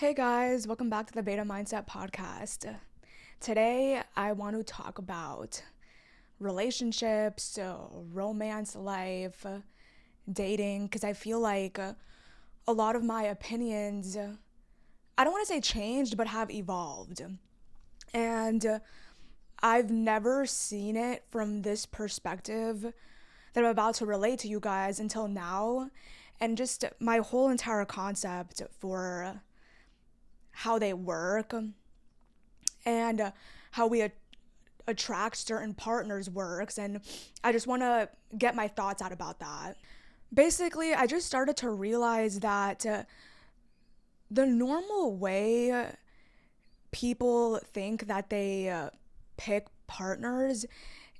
Hey guys, welcome back to the Beta Mindset Podcast. Today, I want to talk about relationships, romance life, dating, because I feel like a lot of my opinions, I don't want to say changed, but have evolved. And I've never seen it from this perspective that I'm about to relate to you guys until now. And just my whole entire concept for how they work and how we attract certain partners works, and I just want to get my thoughts out about that. Basically, I just started to realize that the normal way people think that they pick partners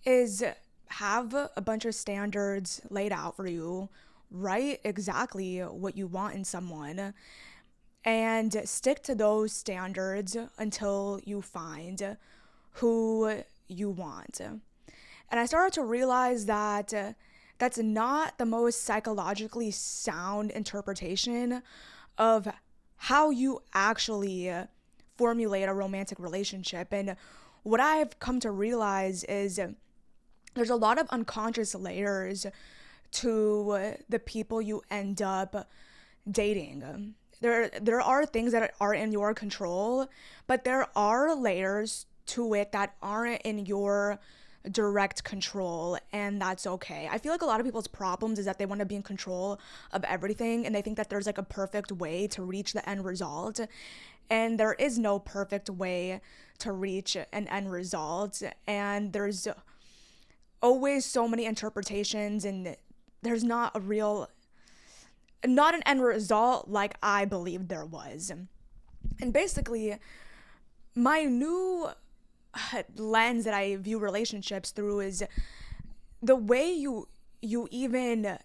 is have a bunch of standards laid out for you, write exactly what you want in someone, and stick to those standards until you find who you want. And I started to realize that that's not the most psychologically sound interpretation of how you actually formulate a romantic relationship. And what I've come to realize is there's a lot of unconscious layers to the people you end up dating. There are things that are in your control, but there are layers to it that aren't in your direct control, and that's okay. I feel like a lot of people's problems is that they want to be in control of everything, and they think that there's like a perfect way to reach the end result, and there is no perfect way to reach an end result, and there's always so many interpretations, and there's not an end result like I believed there was. And basically, my new lens that I view relationships through is the way you even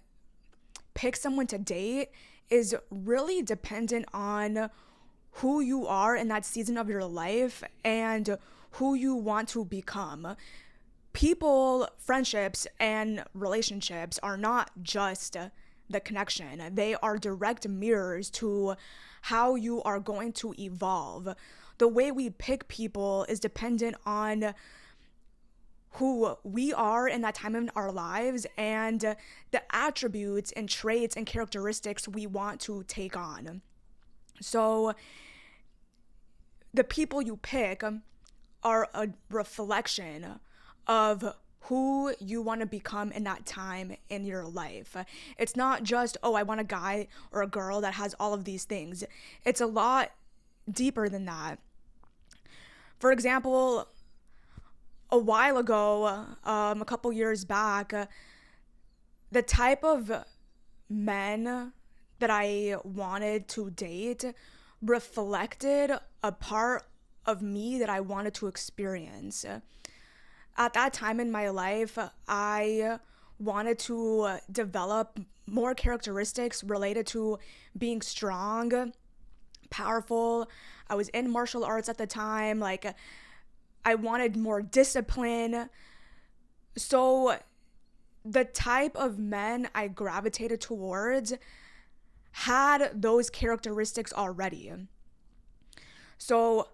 pick someone to date is really dependent on who you are in that season of your life and who you want to become. People, friendships, and relationships are not just the connection. They are direct mirrors to how you are going to evolve. The way we pick people is dependent on who we are in that time in our lives and the attributes and traits and characteristics we want to take on. So the people you pick are a reflection of who you want to become in that time in your life. It's not just, oh, I want a guy or a girl that has all of these things. It's a lot deeper than that. For example, a while ago, a couple years back, the type of men that I wanted to date reflected a part of me that I wanted to experience. At that time in my life, I wanted to develop more characteristics related to being strong, powerful. I was in martial arts at the time. Like, I wanted more discipline. So the type of men I gravitated towards had those characteristics already. So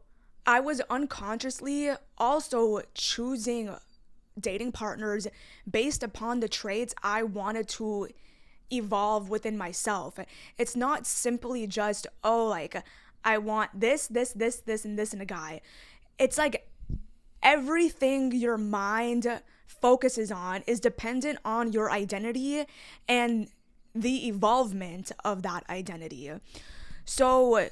I was unconsciously also choosing dating partners based upon the traits I wanted to evolve within myself. It's not simply just, oh, like, I want this, and this in a guy. It's like everything your mind focuses on is dependent on your identity and the evolvement of that identity. So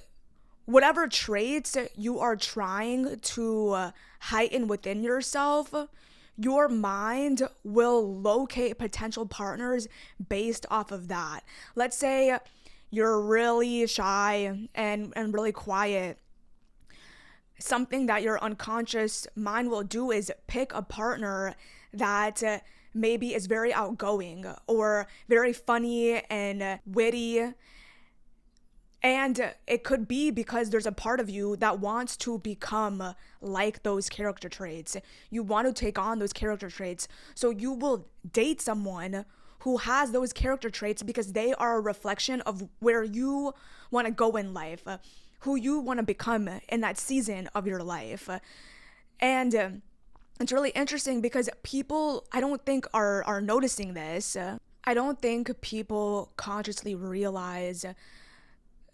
whatever traits you are trying to heighten within yourself, your mind will locate potential partners based off of that. Let's say you're really shy and really quiet. Something that your unconscious mind will do is pick a partner that maybe is very outgoing or very funny and witty. And it could be because there's a part of you that wants to become like those character traits. You want to take on those character traits. So you will date someone who has those character traits because they are a reflection of where you want to go in life. who you want to become in that season of your life. And it's really interesting because people, I don't think, are noticing this. I don't think people consciously realize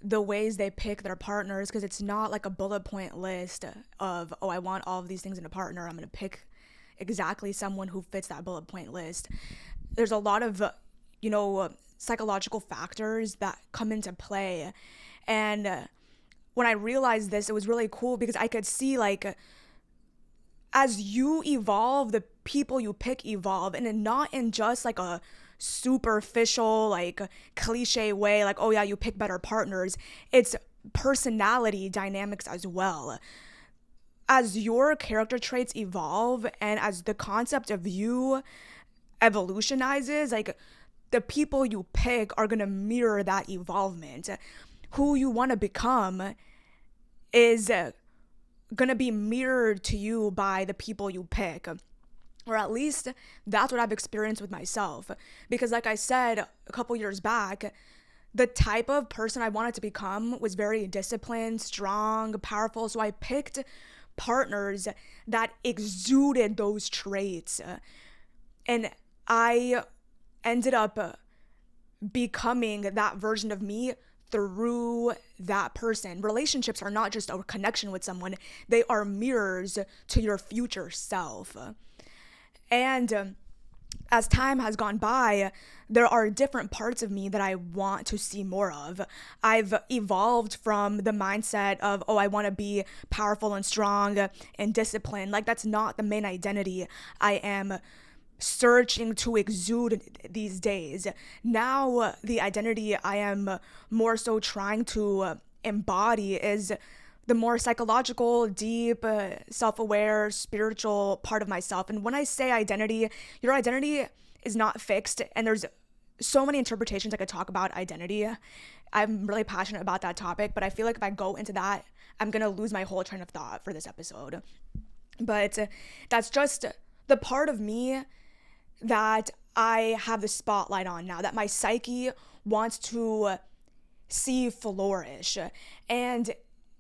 the ways they pick their partners, because it's not like a bullet point list of, oh, I want all of these things in a partner. I'm going to pick exactly someone who fits that bullet point list. There's a lot of, psychological factors that come into play. And when I realized this, it was really cool because I could see, like, as you evolve, the people you pick evolve, and not in just like a superficial, like, cliche way, like, oh yeah, you pick better partners. It's personality dynamics as well. As your character traits evolve and as the concept of you evolutionizes, like, the people you pick are going to mirror that evolvement. Who you want to become is going to be mirrored to you by the people you pick. Or at least that's what I've experienced with myself. Because like I said a couple years back, the type of person I wanted to become was very disciplined, strong, powerful. So I picked partners that exuded those traits. And I ended up becoming that version of me through that person. Relationships are not just a connection with someone, they are mirrors to your future self. And as time has gone by, there are different parts of me that I want to see more of. I've evolved from the mindset of, oh, I want to be powerful and strong and disciplined. Like, that's not the main identity I am searching to exude these days. Now, the identity I am more so trying to embody is the more psychological, deep, self-aware, spiritual part of myself. And when I say identity, your identity is not fixed, and there's so many interpretations I could talk about identity. I'm really passionate about that topic, but I feel like if I go into that, I'm gonna lose my whole train of thought for this episode. But that's just the part of me that I have the spotlight on now, that my psyche wants to see flourish. And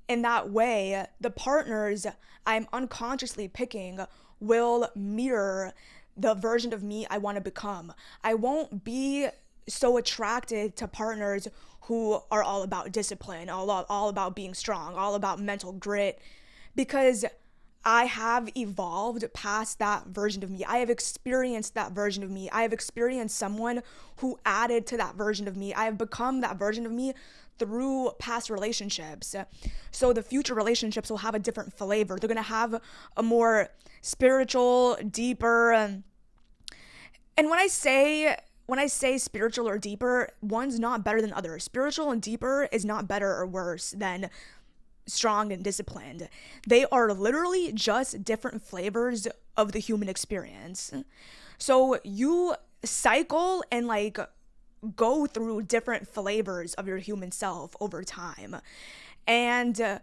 in that way, the partners I'm unconsciously picking will mirror the version of me I want to become. I won't be so attracted to partners who are all about discipline, all about being strong, all about mental grit, because I have evolved past that version of me. I have experienced that version of me. I have experienced someone who added to that version of me. I have become that version of me through past relationships. So the future relationships will have a different flavor. They're going to have a more spiritual, deeper, and when I say spiritual or deeper, one's not better than others. Spiritual and deeper is not better or worse than strong and disciplined. They are literally just different flavors of the human experience. So you cycle and like go through different flavors of your human self over time. And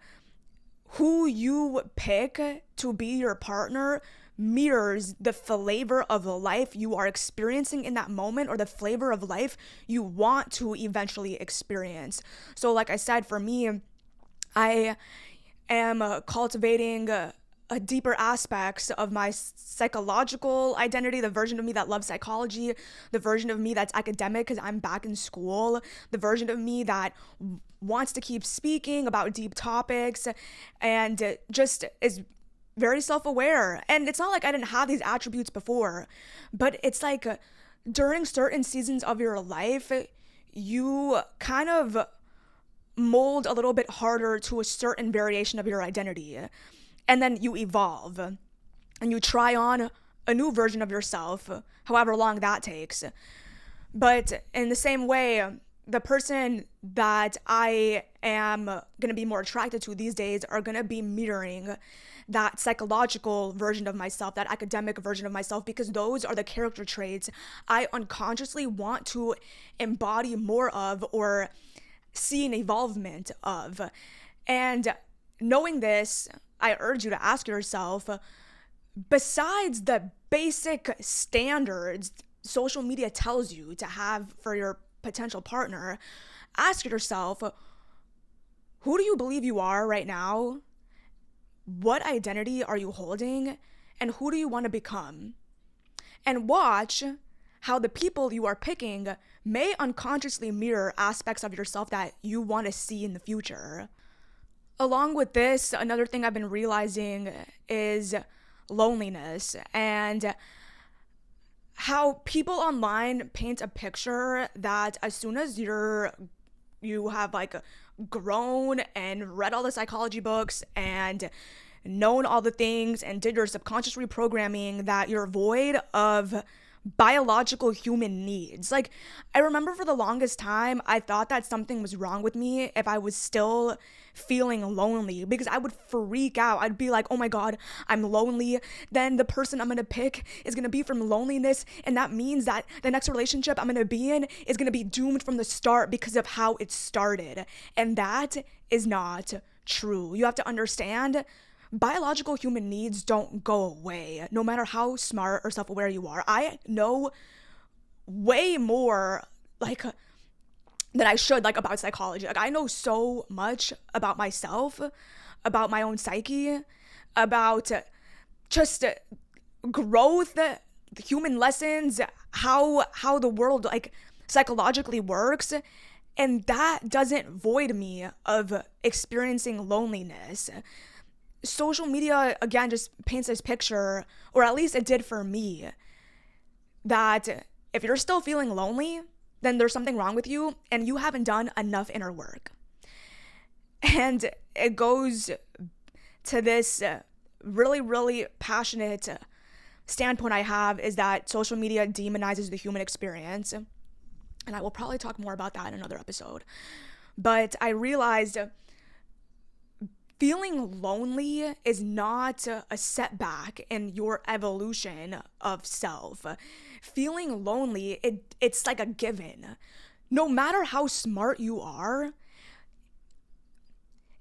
who you pick to be your partner mirrors the flavor of life you are experiencing in that moment, or the flavor of life you want to eventually experience. So like I said, for me, I am cultivating a deeper aspects of my psychological identity, the version of me that loves psychology, the version of me that's academic because I'm back in school, the version of me that wants to keep speaking about deep topics and just is very self-aware. And it's not like I didn't have these attributes before, but it's like during certain seasons of your life, you kind of mold a little bit harder to a certain variation of your identity. And then you evolve and you try on a new version of yourself, however long that takes. But in the same way, the person that I am going to be more attracted to these days are going to be mirroring that psychological version of myself, that academic version of myself, because those are the character traits I unconsciously want to embody more of or see an evolvement of. And knowing this, I urge you to ask yourself, besides the basic standards social media tells you to have for your potential partner, ask yourself, Who do you believe you are right now? What identity are you holding? And who do you want to become? And watch how the people you are picking may unconsciously mirror aspects of yourself that you want to see in the future. Along with this, another thing I've been realizing is loneliness and how people online paint a picture that as soon as you have like grown and read all the psychology books and known all the things and did your subconscious reprogramming, that you're void of biological human needs. Like, I remember for the longest time, I thought that something was wrong with me if I was still feeling lonely, because I would freak out. I'd be like, oh my God, I'm lonely. Then the person I'm gonna pick is gonna be from loneliness. And that means that the next relationship I'm gonna be in is gonna be doomed from the start because of how it started. And that is not true. You have to understand, biological human needs don't go away, no matter how smart or self-aware you are. I know way more than I should about psychology. Like, I know so much about myself, about my own psyche, about just growth, human lessons, how the world psychologically works. And that doesn't void me of experiencing loneliness. Social media, again, just paints this picture, or at least it did for me, that if you're still feeling lonely, then there's something wrong with you and you haven't done enough inner work. And it goes to this really, really passionate standpoint I have, is that social media demonizes the human experience. And I will probably talk more about that in another episode. But I realized feeling lonely is not a setback in your evolution of self. Feeling lonely, it's like a given. No matter how smart you are,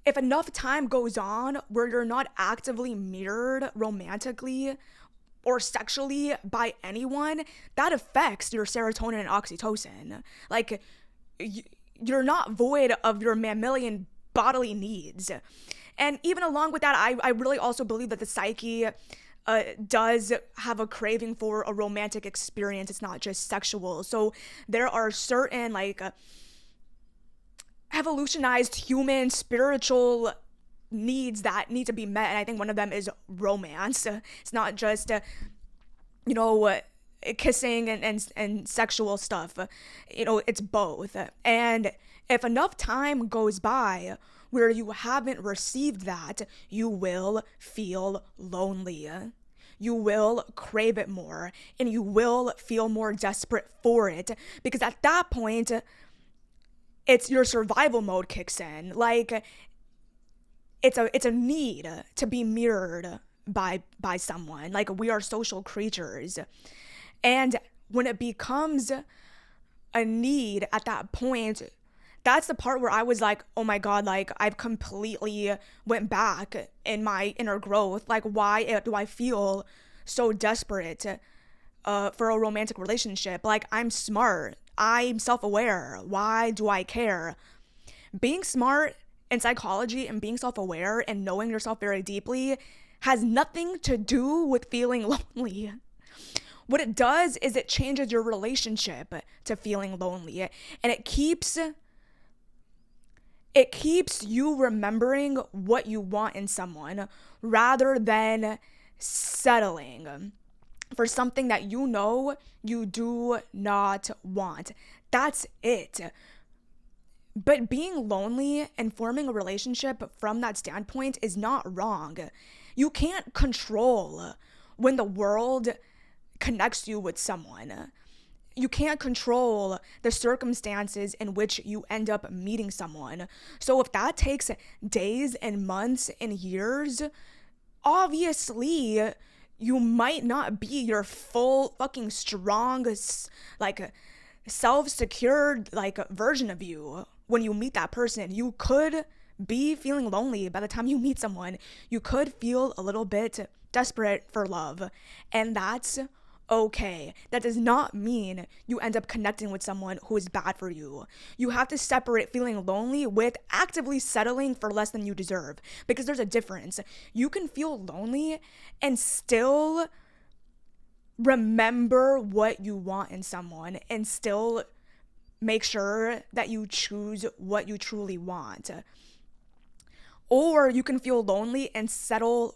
if enough time goes on where you're not actively mirrored romantically or sexually by anyone, that affects your serotonin and oxytocin. Like, you're not void of your mammalian bodily needs. And even along with that, I really also believe that the psyche does have a craving for a romantic experience. It's not just sexual. So there are certain evolutionized human spiritual needs that need to be met. And I think one of them is romance. It's not just, kissing and sexual stuff. It's both. And if enough time goes by where you haven't received that, you will feel lonely. You will crave it more, and you will feel more desperate for it, because at that point, it's your survival mode kicks in. Like, it's a need to be mirrored by someone. Like, we are social creatures. And when it becomes a need at that point, that's the part where I was like, oh my God, I've completely went back in my inner growth. Like, why do I feel so desperate for a romantic relationship? Like, I'm smart. I'm self-aware. Why do I care? Being smart in psychology and being self-aware and knowing yourself very deeply has nothing to do with feeling lonely. What it does is it changes your relationship to feeling lonely, and it keeps you remembering what you want in someone rather than settling for something that you do not want. That's it. But being lonely and forming a relationship from that standpoint is not wrong. You can't control when the world connects you with someone. You can't control the circumstances in which you end up meeting someone. So if that takes days and months and years, obviously you might not be your full fucking strong, self-secured version of you when you meet that person. You could be feeling lonely by the time you meet someone. You could feel a little bit desperate for love, and that's okay. That does not mean you end up connecting with someone who is bad for you. You have to separate feeling lonely with actively settling for less than you deserve, because there's a difference. You can feel lonely and still remember what you want in someone and still make sure that you choose what you truly want. Or you can feel lonely and settle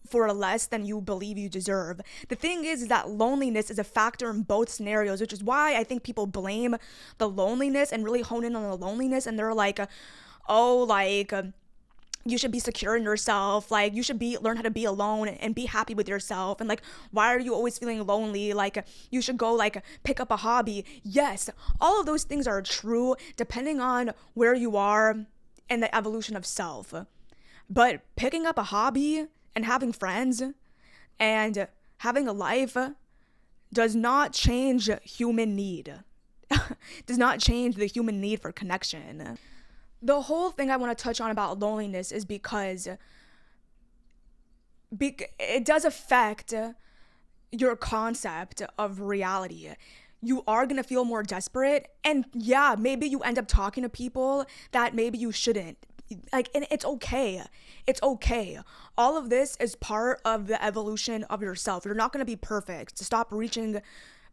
for less than you believe you deserve. The thing is that loneliness is a factor in both scenarios, which is why I think people blame the loneliness and really hone in on the loneliness, and they're like, oh, like, you should be secure in yourself, like you should learn how to be alone and be happy with yourself, and like, why are you always feeling lonely, like you should go like pick up a hobby. Yes, all of those things are true depending on where you are and the evolution of self, but picking up a hobby and having friends and having a life does not change human need. Does not change the human need for connection. The whole thing I want to touch on about loneliness is because it does affect your concept of reality. You are going to feel more desperate, and yeah, maybe you end up talking to people that maybe you shouldn't. Like, and it's okay. It's okay. All of this is part of the evolution of yourself. You're not going to be perfect. Stop reaching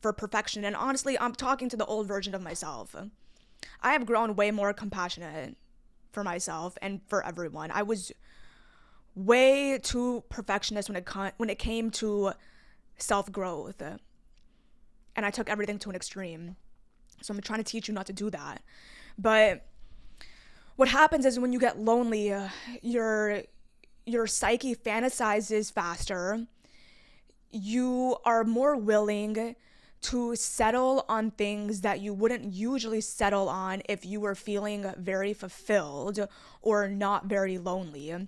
for perfection. And honestly, I'm talking to the old version of myself. I have grown way more compassionate for myself and for everyone. I was way too perfectionist when it came to self-growth. And I took everything to an extreme. So I'm trying to teach you not to do that. But what happens is when you get lonely, your psyche fantasizes faster. You are more willing to settle on things that you wouldn't usually settle on if you were feeling very fulfilled or not very lonely.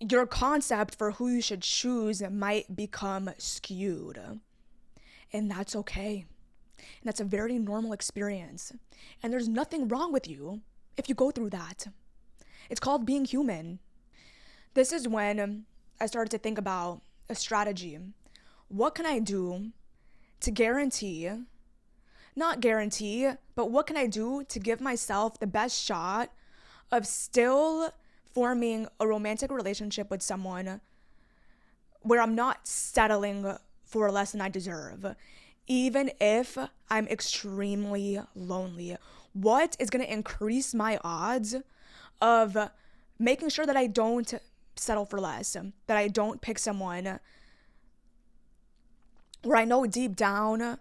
Your concept for who you should choose might become skewed. And that's okay. And that's a very normal experience. And there's nothing wrong with you if you go through that. It's called being human. This is when I started to think about a strategy. What can I do to not guarantee, but what can I do to give myself the best shot of still forming a romantic relationship with someone where I'm not settling for less than I deserve, even if I'm extremely lonely? What is going to increase my odds of making sure that I don't settle for less, that I don't pick someone where I know deep down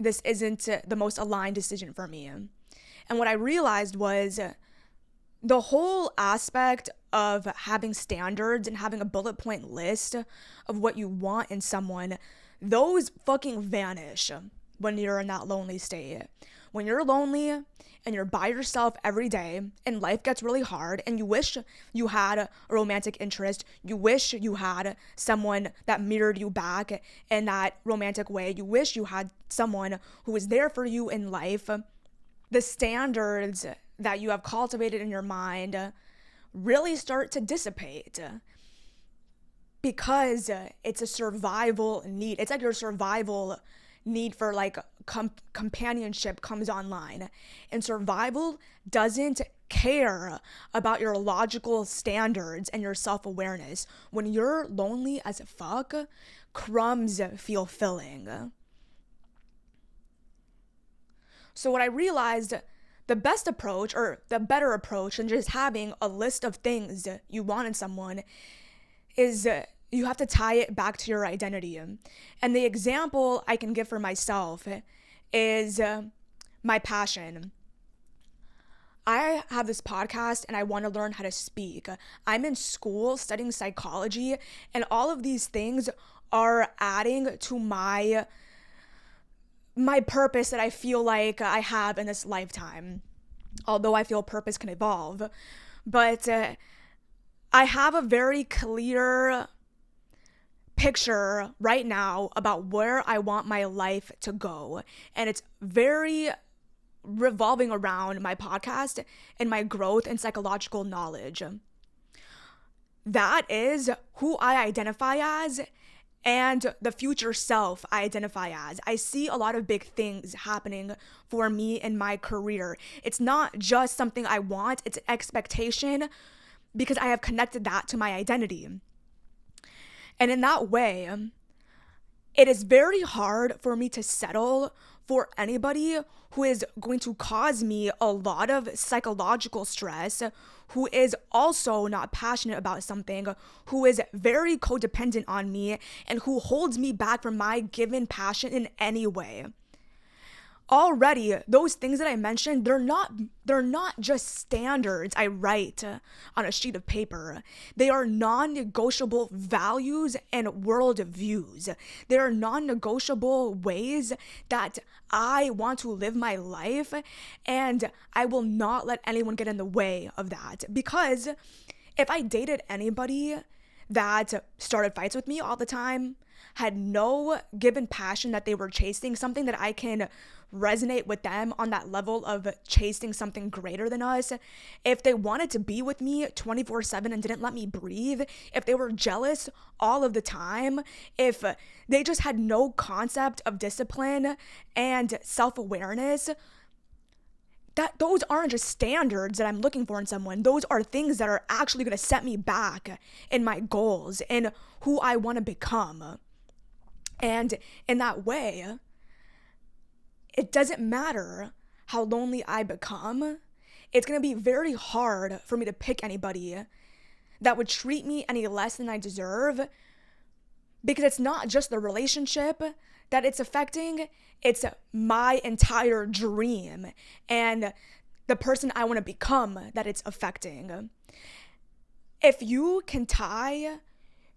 this isn't the most aligned decision for me? And what I realized was the whole aspect of having standards and having a bullet point list of what you want in someone, those fucking vanish when you're in that lonely state. When you're lonely and you're by yourself every day and life gets really hard and you wish you had a romantic interest, you wish you had someone that mirrored you back in that romantic way, you wish you had someone who was there for you in life, the standards that you have cultivated in your mind really start to dissipate, because it's a survival need. It's like your survival need for like companionship comes online, and survival doesn't care about your logical standards and your self-awareness. When you're lonely as fuck, crumbs feel filling. So what I realized, the best approach, or the better approach than just having a list of things you want in someone, is you have to tie it back to your identity. And the example I can give for myself is my passion. I have this podcast and I want to learn how to speak. I'm in school studying psychology, and all of these things are adding to my purpose that I feel like I have in this lifetime. Although I feel purpose can evolve. But I have a very clear picture right now about where I want my life to go. And it's very revolving around my podcast and my growth and psychological knowledge. That is who I identify as, and the future self I identify as. I see a lot of big things happening for me in my career. It's not just something I want, it's an expectation because I have connected that to my identity. And in that way, it is very hard for me to settle for anybody who is going to cause me a lot of psychological stress, who is also not passionate about something, who is very codependent on me, and who holds me back from my given passion in any way. Already, those things that I mentioned, they're not just standards I write on a sheet of paper. They are non-negotiable values and worldviews. They are non-negotiable ways that I want to live my life, and I will not let anyone get in the way of that. Because if I dated anybody that started fights with me all the time, had no given passion that they were chasing, something that I can resonate with them on that level of chasing something greater than us, if they wanted to be with me 24/7 and didn't let me breathe, if they were jealous all of the time, if they just had no concept of discipline and self-awareness, that those aren't just standards that I'm looking for in someone. Those are things that are actually going to set me back in my goals and who I want to become. And in that way, it doesn't matter how lonely I become. It's going to be very hard for me to pick anybody that would treat me any less than I deserve, because it's not just the relationship that it's affecting, it's my entire dream and the person I want to become that it's affecting. If you can tie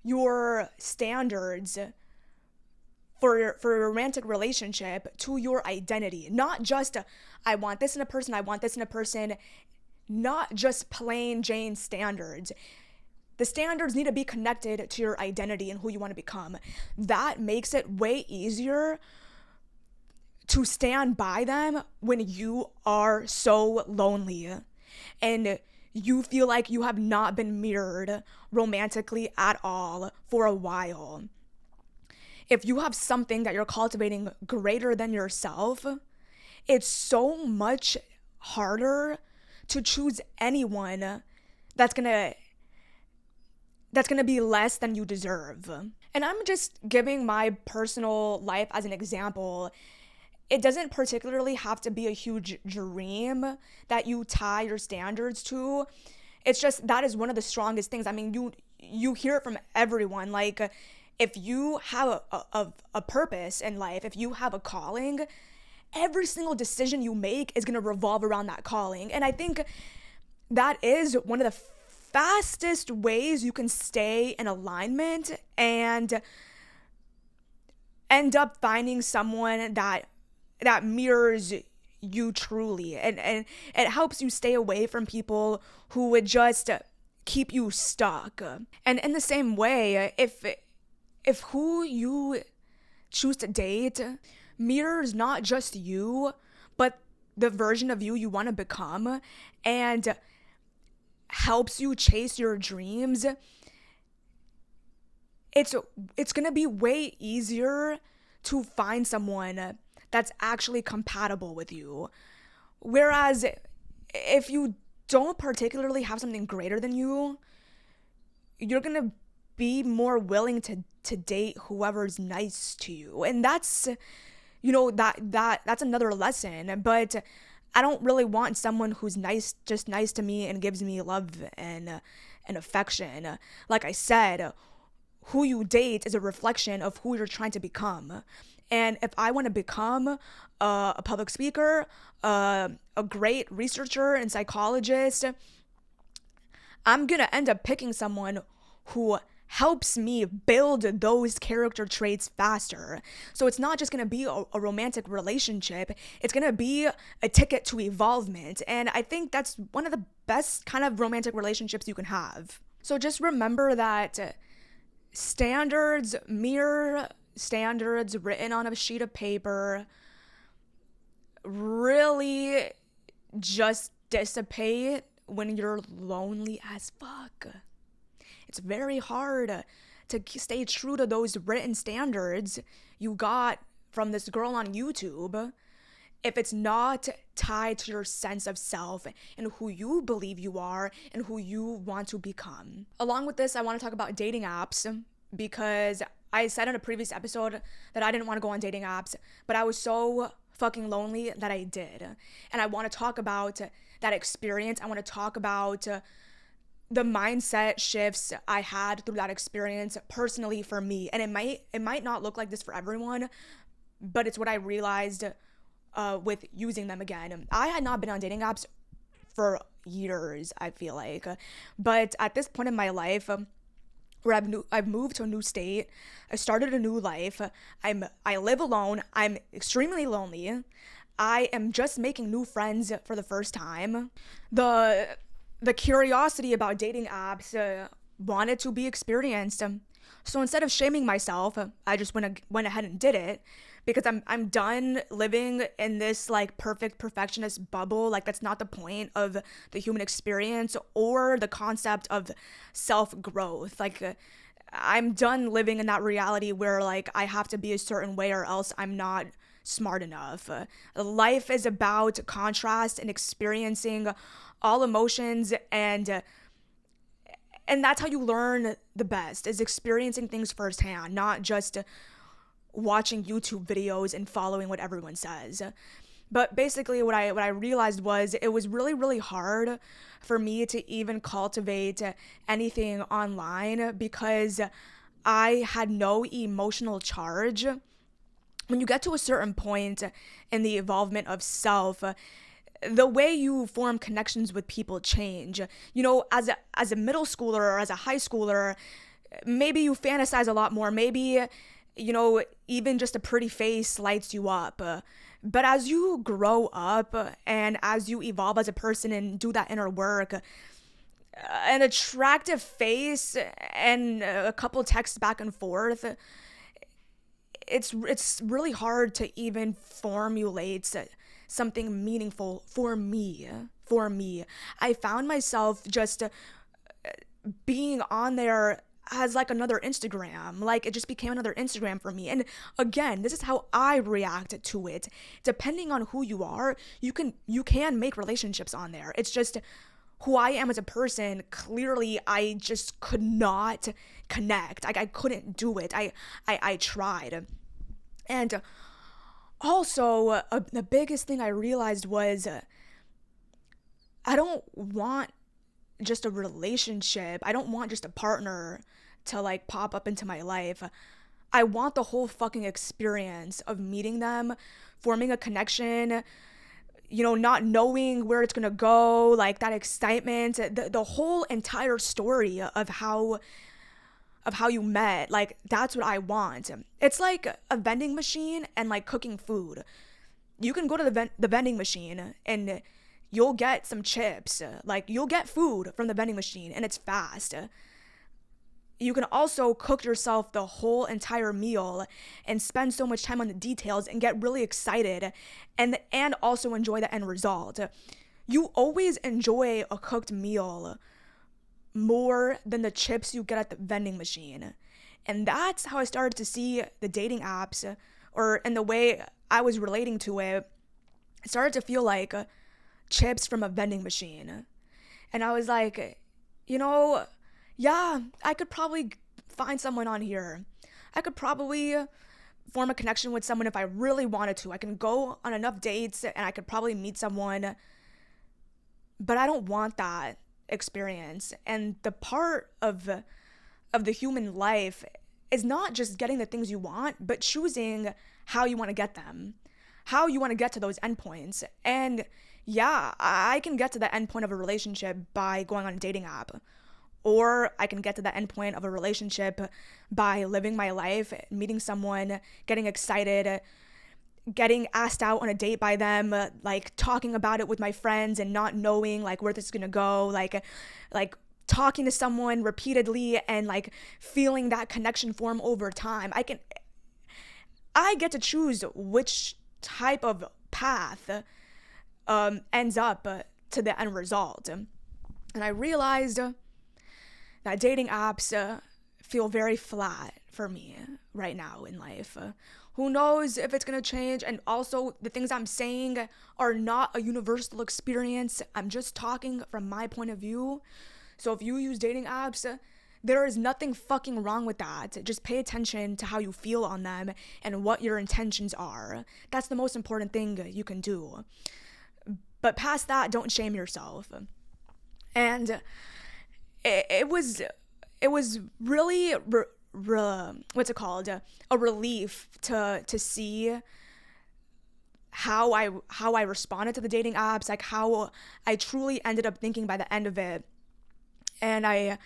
your standards for a romantic relationship to your identity, not just I want this in a person, not just plain Jane standards. The standards need to be connected to your identity and who you want to become. That makes it way easier to stand by them when you are so lonely and you feel like you have not been mirrored romantically at all for a while. If you have something that you're cultivating greater than yourself, it's so much harder to choose anyone that's gonna be less than you deserve. And I'm just giving my personal life as an example. It doesn't particularly have to be a huge dream that you tie your standards to. It's just that is one of the strongest things. I mean, you hear it from everyone. Like, if you have a purpose in life, if you have a calling, every single decision you make is going to revolve around that calling. And I think that is one of the fastest ways you can stay in alignment and end up finding someone that mirrors you truly. And it helps you stay away from people who would just keep you stuck. And in the same way, if who you choose to date mirrors not just you, but the version of you want to become, and helps you chase your dreams, it's going to be way easier to find someone that's actually compatible with you. Whereas if you don't particularly have something greater than you, you're going to be more willing to date whoever's nice to you. And that's, that's another lesson. But I don't really want someone who's just nice to me and gives me love and affection. Like I said, who you date is a reflection of who you're trying to become. And if I want to become a public speaker, a great researcher and psychologist, I'm going to end up picking someone who helps me build those character traits faster. So it's not just going to be a romantic relationship. It's going to be a ticket to evolvement. And I think that's one of the best kind of romantic relationships you can have. So just remember that standards mirror standards written on a sheet of paper really just dissipate when you're lonely as fuck. It's very hard to stay true to those written standards you got from this girl on YouTube if it's not tied to your sense of self and who you believe you are and who you want to become. Along with this, I want to talk about dating apps because I said in a previous episode that I didn't want to go on dating apps, but I was so fucking lonely that I did. And I want to talk about that experience. I want to talk about the mindset shifts I had through that experience personally for me. And it might not look like this for everyone, but it's what I realized with using them again. I had not been on dating apps for years, I feel like. But at this point in my life, where I've moved to a new state, I started a new life, I live alone, I'm extremely lonely, I am just making new friends for the first time. The curiosity about dating apps wanted to be experienced. So instead of shaming myself, I just went ahead and did it because I'm done living in this like perfectionist bubble. Like that's not the point of the human experience or the concept of self-growth. Like I'm done living in that reality where like I have to be a certain way or else I'm not smart enough. Life is about contrast and experiencing all emotions, and that's how you learn the best, is experiencing things firsthand, not just watching YouTube videos and following what everyone says. But basically what I realized was it was really, really hard for me to even cultivate anything online because I had no emotional charge. When you get to a certain point in the evolvement of self, the way you form connections with people change. You know, as a middle schooler or as a high schooler, maybe you fantasize a lot more. Maybe, you know, even just a pretty face lights you up. But as you grow up and as you evolve as a person and do that inner work, an attractive face and a couple texts back and forth, it's really hard to even formulate something meaningful for me. I found myself just being on there as like another Instagram. Like it just became another Instagram for me. And again, this is how I react to it. Depending on who you are, you can make relationships on there. It's just who I am as a person. Clearly, I just could not connect. Like I couldn't do it. I tried. And also, the biggest thing I realized was I don't want just a relationship. I don't want just a partner to like pop up into my life. I want the whole fucking experience of meeting them, forming a connection, you know, not knowing where it's gonna go, like that excitement, the whole entire story of how you met. Like that's what I want. It's like a vending machine and like cooking food. You can go to the vending machine and you'll get some chips. Like you'll get food from the vending machine and it's fast. You can also cook yourself the whole entire meal and spend so much time on the details and get really excited and also enjoy the end result. You always enjoy a cooked meal more than the chips you get at the vending machine. And that's how I started to see the dating apps, or in the way I was relating to it, it started to feel like chips from a vending machine. And I was like, you know, yeah, I could probably find someone on here. I could probably form a connection with someone if I really wanted to. I can go on enough dates and I could probably meet someone. But I don't want that experience. And the part of the human life is not just getting the things you want, but choosing how you want to get them, how you want to get to those endpoints. And yeah, I can get to the endpoint of a relationship by going on a dating app, or I can get to the endpoint of a relationship by living my life, meeting someone, getting excited, getting asked out on a date by them, like talking about it with my friends and not knowing like where this is gonna go, like talking to someone repeatedly and like feeling that connection form over time. I get to choose which type of path ends up to the end result. And I realized that dating apps feel very flat for me right now in life. Who knows if it's gonna change? And also, the things I'm saying are not a universal experience. I'm just talking from my point of view. So if you use dating apps, there is nothing fucking wrong with that. Just pay attention to how you feel on them and what your intentions are. That's the most important thing you can do. But past that, don't shame yourself. And it was really what's it called, a relief to see how I responded to the dating apps, like how I truly ended up thinking by the end of it. And I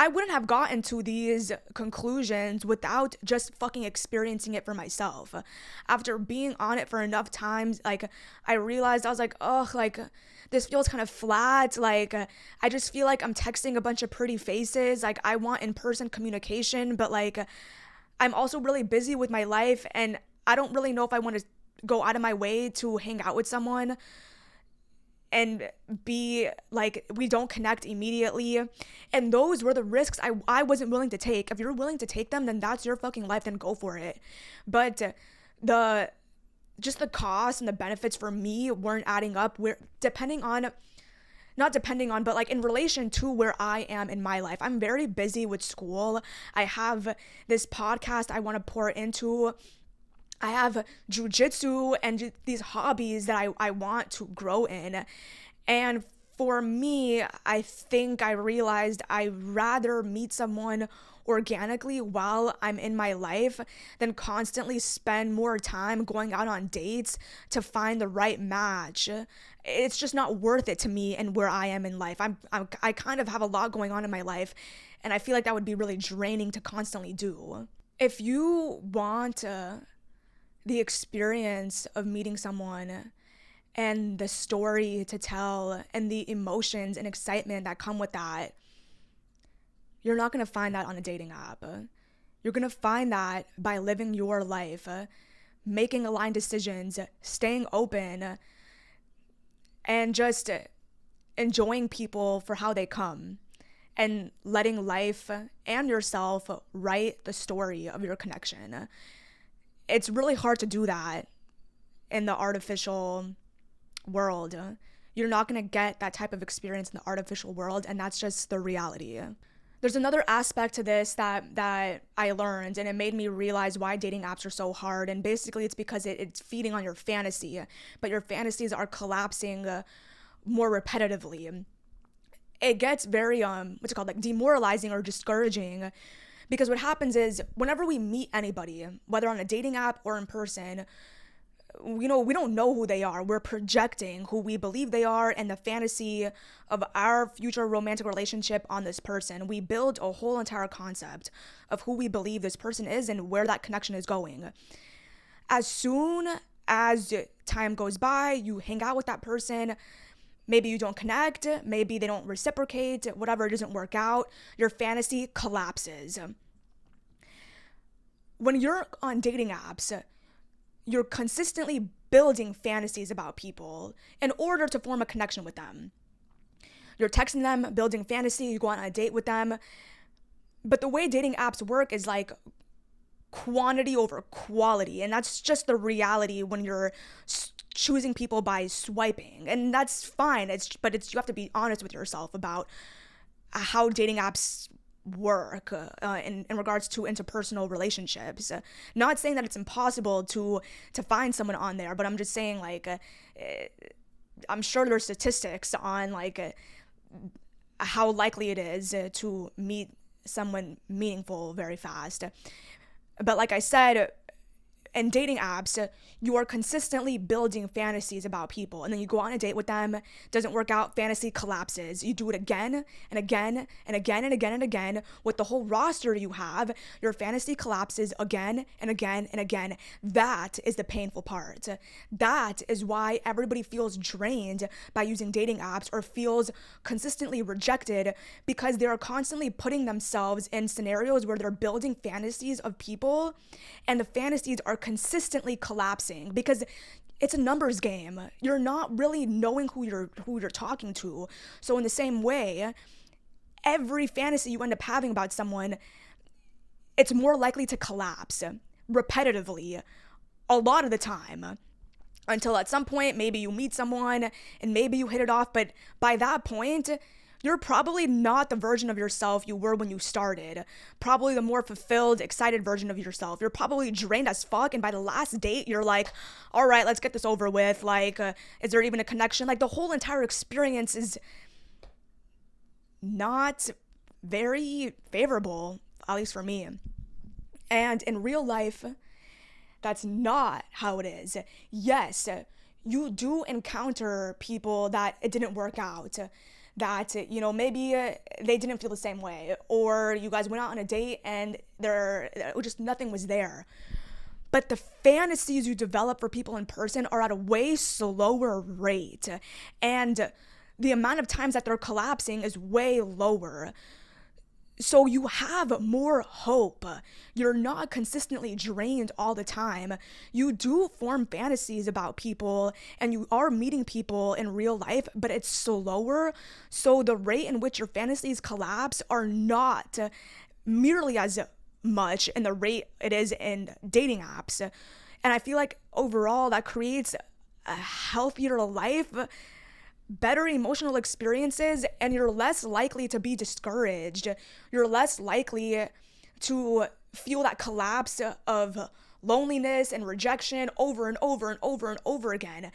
wouldn't have gotten to these conclusions without just fucking experiencing it for myself. After being on it for enough times, like, I realized, I was like, ugh, like, this feels kind of flat. Like, I just feel like I'm texting a bunch of pretty faces. Like, I want in-person communication, but like, I'm also really busy with my life, and I don't really know if I want to go out of my way to hang out with someone and be like, we don't connect immediately. And those were the risks I wasn't willing to take. If you're willing to take them, then that's your fucking life, then go for it. But the cost and the benefits for me weren't adding up. We're but like in relation to where I am in my life. I'm very busy with school. I have this podcast I want to pour into. I have jujitsu and these hobbies that I want to grow in. And for me, I think I realized I'd rather meet someone organically while I'm in my life than constantly spend more time going out on dates to find the right match. It's just not worth it to me and where I am in life. I kind of have a lot going on in my life, and I feel like that would be really draining to constantly do. If you want the experience of meeting someone and the story to tell and the emotions and excitement that come with that, you're not going to find that on a dating app. You're going to find that by living your life, making aligned decisions, staying open, and just enjoying people for how they come, and letting life and yourself write the story of your connection. It's really hard to do that in the artificial world. You're not going to get that type of experience in the artificial world, and that's just the reality. There's another aspect to this that I learned, and it made me realize why dating apps are so hard. And basically, it's because it's feeding on your fantasy, but your fantasies are collapsing more repetitively. It gets very like demoralizing or discouraging. Because what happens is, whenever we meet anybody, whether on a dating app or in person, we don't know who they are. We're projecting who we believe they are and the fantasy of our future romantic relationship on this person. We build a whole entire concept of who we believe this person is and where that connection is going. As soon as time goes by, you hang out with that person, maybe you don't connect, maybe they don't reciprocate, whatever, it doesn't work out, your fantasy collapses. When you're on dating apps, you're consistently building fantasies about people in order to form a connection with them. You're texting them, building fantasy, you go on a date with them. But the way dating apps work is like quantity over quality, and that's just the reality when you're choosing people by swiping, and that's fine. You have to be honest with yourself about how dating apps work in regards to interpersonal relationships. Not saying that it's impossible to find someone on there, but I'm just saying, like, I'm sure there's statistics on like how likely it is to meet someone meaningful very fast. But like I said, in dating apps, you are consistently building fantasies about people, and then you go on a date with them, doesn't work out, fantasy collapses. You do it again and again and again and again and again with the whole roster you have. Your fantasy collapses again and again and again. That is the painful part. That is why everybody feels drained by using dating apps or feels consistently rejected, because they are constantly putting themselves in scenarios where they're building fantasies of people, and the fantasies are consistently collapsing because it's a numbers game. You're not really knowing who you're talking to. So in the same way, every fantasy you end up having about someone it's more likely to collapse repetitively a lot of the time, until at some point maybe you meet someone and maybe you hit it off, but by that point you're probably not the version of yourself you were when you started. Probably the more fulfilled, excited version of yourself. You're probably drained as fuck, and by the last date you're like, all right, let's get this over with. Like, is there even a connection? Like, the whole entire experience is not very favorable, at least for me. And in real life, that's not how it is. Yes, you do encounter people that it didn't work out, that, you know, maybe they didn't feel the same way, or you guys went out on a date and just nothing was there. But the fantasies you develop for people in person are at a way slower rate, and the amount of times that they're collapsing is way lower. So you have more hope. You're not consistently drained all the time. You do form fantasies about people and you are meeting people in real life, but it's slower. So the rate in which your fantasies collapse are not nearly as much in the rate it is in dating apps. And I feel like overall that creates a healthier life, better emotional experiences, and you're less likely to be discouraged. You're less likely to feel that collapse of loneliness and rejection over and over and over and over again.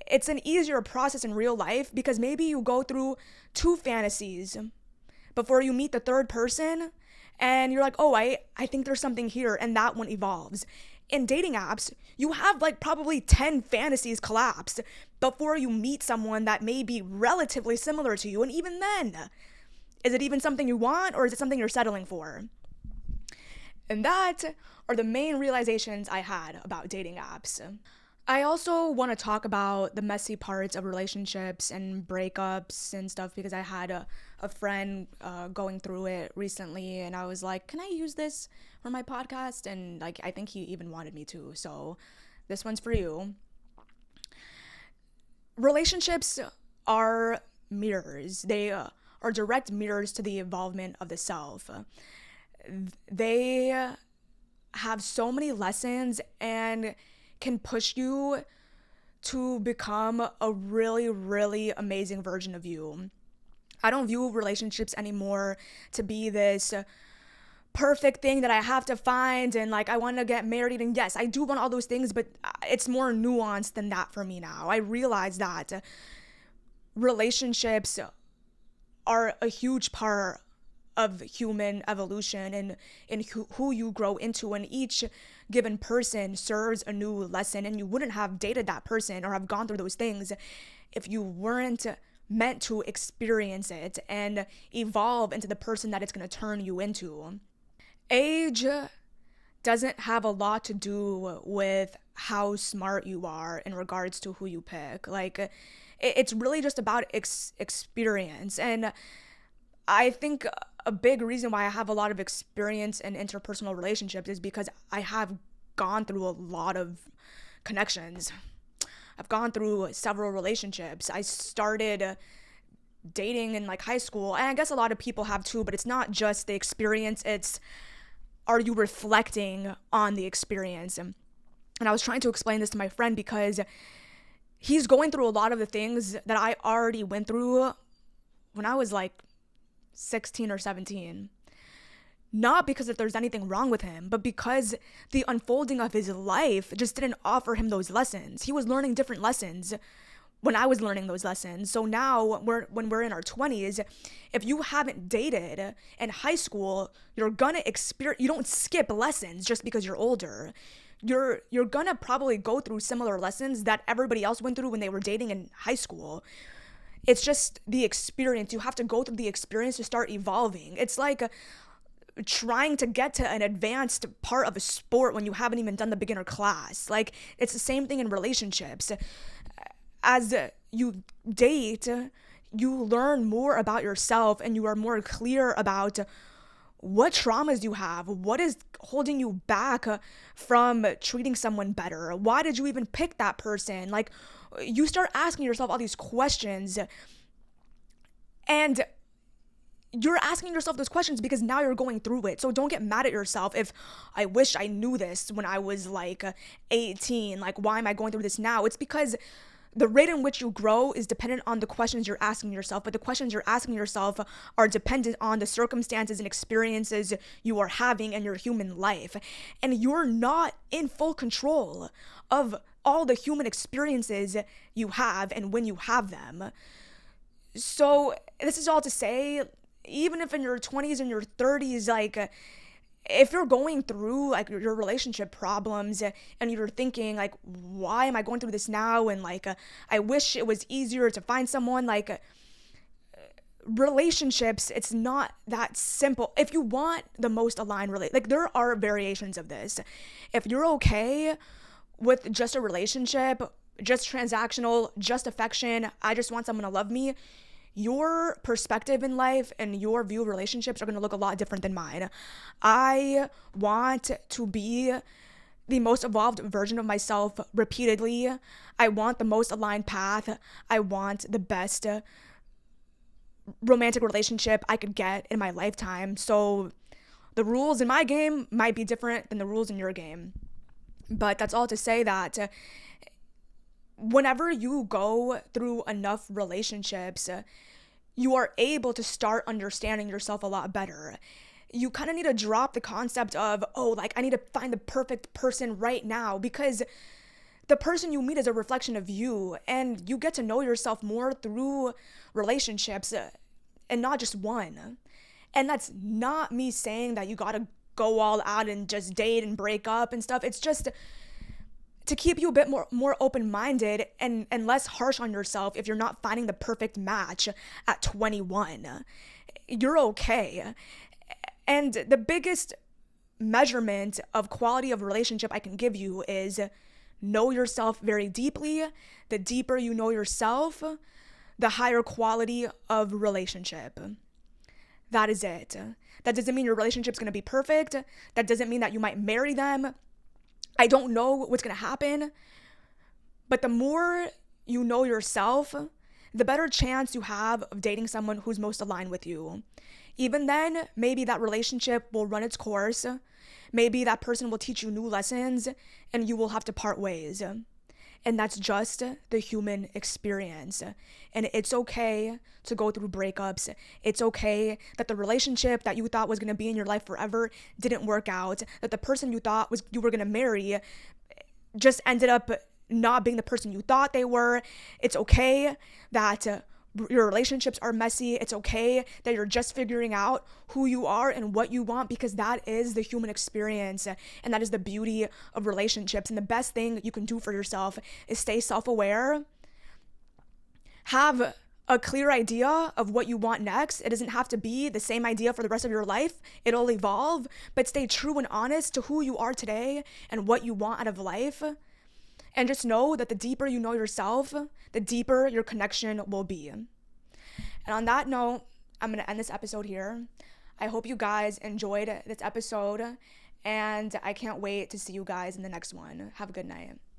It's an easier process in real life because maybe you go through 2 fantasies before you meet the third person and you're like, oh, I think there's something here, and that one evolves. In dating apps, you have like probably 10 fantasies collapse before you meet someone that may be relatively similar to you. And even then, is it even something you want, or is it something you're settling for? And that are the main realizations I had about dating apps. I also want to talk about the messy parts of relationships and breakups and stuff, because I had a friend going through it recently, and I was like, can I use this for my podcast? And like, I think he even wanted me to, so this one's for you. Relationships are mirrors. They are direct mirrors to the evolvement of the self. They have so many lessons and can push you to become a really, really amazing version of you. I don't view relationships anymore to be this perfect thing that I have to find, and like I want to get married, and yes, I do want all those things, but it's more nuanced than that for me now. I realize that relationships are a huge part of human evolution and in who you grow into, and each given person serves a new lesson, and you wouldn't have dated that person or have gone through those things if you weren't meant to experience it and evolve into the person that it's going to turn you into. Age doesn't have a lot to do with how smart you are in regards to who you pick. Like, it's really just about experience. And I think a big reason why I have a lot of experience in interpersonal relationships is because I have gone through a lot of connections. I've gone through several relationships. I started dating in like high school, and I guess a lot of people have too, but it's not just the experience, it's, are you reflecting on the experience? And I was trying to explain this to my friend because he's going through a lot of the things that I already went through when I was like 16 or 17. Not because if there's anything wrong with him, but because the unfolding of his life just didn't offer him those lessons. He was learning different lessons when I was learning those lessons. So now when we're in our 20s, if you haven't dated in high school, you're gonna experience, you don't skip lessons just because you're older. You're gonna probably go through similar lessons that everybody else went through when they were dating in high school. It's just the experience. You have to go through the experience to start evolving. It's like trying to get to an advanced part of a sport when you haven't even done the beginner class. Like, it's the same thing in relationships. As you date, you learn more about yourself and you are more clear about what traumas you have, what is holding you back from treating someone better. Why did you even pick that person? Like, you start asking yourself all these questions, and you're asking yourself those questions because now you're going through it. So don't get mad at yourself if I wish I knew this when I was like 18. Like, why am I going through this now? It's because the rate in which you grow is dependent on the questions you're asking yourself, but the questions you're asking yourself are dependent on the circumstances and experiences you are having in your human life. And you're not in full control of all the human experiences you have and when you have them. So this is all to say, even if in your 20s and your 30s, like, if you're going through like your relationship problems and you're thinking like, why am I going through this now, and like I wish it was easier to find someone, like, relationships, it's not that simple. If you want the most aligned like, there are variations of this. If you're okay with just a relationship, just transactional, just affection, I just want someone to love me, your perspective in life and your view of relationships are going to look a lot different than mine. I want to be the most evolved version of myself repeatedly. I want the most aligned path. I want the best romantic relationship I could get in my lifetime. So the rules in my game might be different than the rules in your game. But that's all to say that whenever you go through enough relationships, you are able to start understanding yourself a lot better. You kind of need to drop the concept of, oh, like, I need to find the perfect person right now, because the person you meet is a reflection of you, and you get to know yourself more through relationships and not just one. And that's not me saying that you gotta go all out and just date and break up and stuff. It's just to keep you a bit more open-minded and less harsh on yourself if you're not finding the perfect match at 21. You're okay. And the biggest measurement of quality of relationship I can give you is know yourself very deeply. The deeper you know yourself, the higher quality of relationship. That is it. That doesn't mean your relationship's going to be perfect. That doesn't mean that you might marry them. I don't know what's going to happen. But the more you know yourself, the better chance you have of dating someone who's most aligned with you. Even then, maybe that relationship will run its course. Maybe that person will teach you new lessons and you will have to part ways. And that's just the human experience. And it's okay to go through breakups. It's okay that the relationship that you thought was going to be in your life forever didn't work out. That the person you thought you were going to marry just ended up not being the person you thought they were. It's okay that your relationships are messy. It's okay that you're just figuring out who you are and what you want, because that is the human experience, and that is the beauty of relationships. And the best thing you can do for yourself is stay self-aware, have a clear idea of what you want next. It doesn't have to be the same idea for the rest of your life. It'll evolve, but stay true and honest to who you are today and what you want out of life. And just know that the deeper you know yourself, the deeper your connection will be. And on that note, I'm going to end this episode here. I hope you guys enjoyed this episode, and I can't wait to see you guys in the next one. Have a good night.